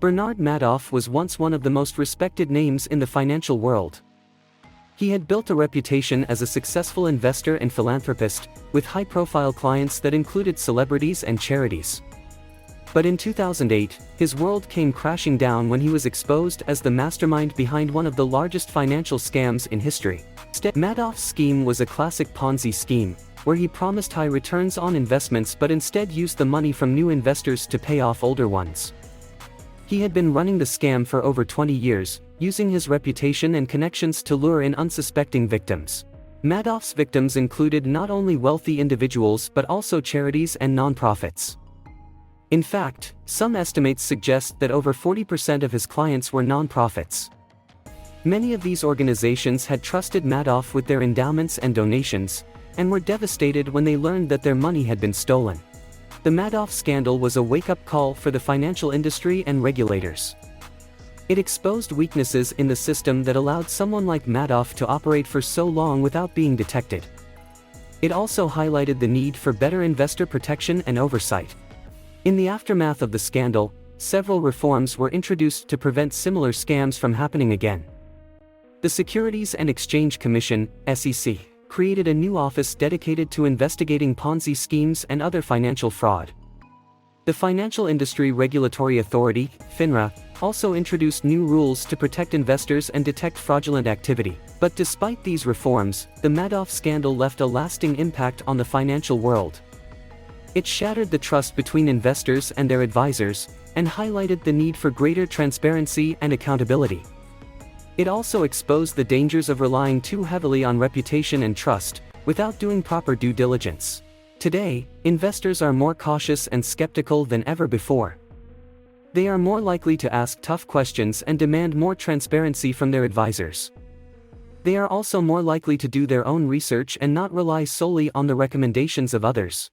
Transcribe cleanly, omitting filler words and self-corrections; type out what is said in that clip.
Bernard Madoff was once one of the most respected names in the financial world. He had built a reputation as a successful investor and philanthropist, with high-profile clients that included celebrities and charities. But in 2008, his world came crashing down when he was exposed as the mastermind behind one of the largest financial scams in history. Madoff's scheme was a classic Ponzi scheme, where he promised high returns on investments but instead used the money from new investors to pay off older ones. He had been running the scam for over 20 years, using his reputation and connections to lure in unsuspecting victims. Madoff's victims included not only wealthy individuals but also charities and nonprofits. In fact, some estimates suggest that over 40% of his clients were nonprofits. Many of these organizations had trusted Madoff with their endowments and donations, and were devastated when they learned that their money had been stolen. The Madoff scandal was a wake-up call for the financial industry and regulators. It exposed weaknesses in the system that allowed someone like Madoff to operate for so long without being detected. It also highlighted the need for better investor protection and oversight. In the aftermath of the scandal, several reforms were introduced to prevent similar scams from happening again. The Securities and Exchange Commission, SEC, created a new office dedicated to investigating Ponzi schemes and other financial fraud. The Financial Industry Regulatory Authority, FINRA, also introduced new rules to protect investors and detect fraudulent activity. But despite these reforms, the Madoff scandal left a lasting impact on the financial world. It shattered the trust between investors and their advisors, and highlighted the need for greater transparency and accountability. It also exposed the dangers of relying too heavily on reputation and trust, without doing proper due diligence. Today, investors are more cautious and skeptical than ever before. They are more likely to ask tough questions and demand more transparency from their advisors. They are also more likely to do their own research and not rely solely on the recommendations of others.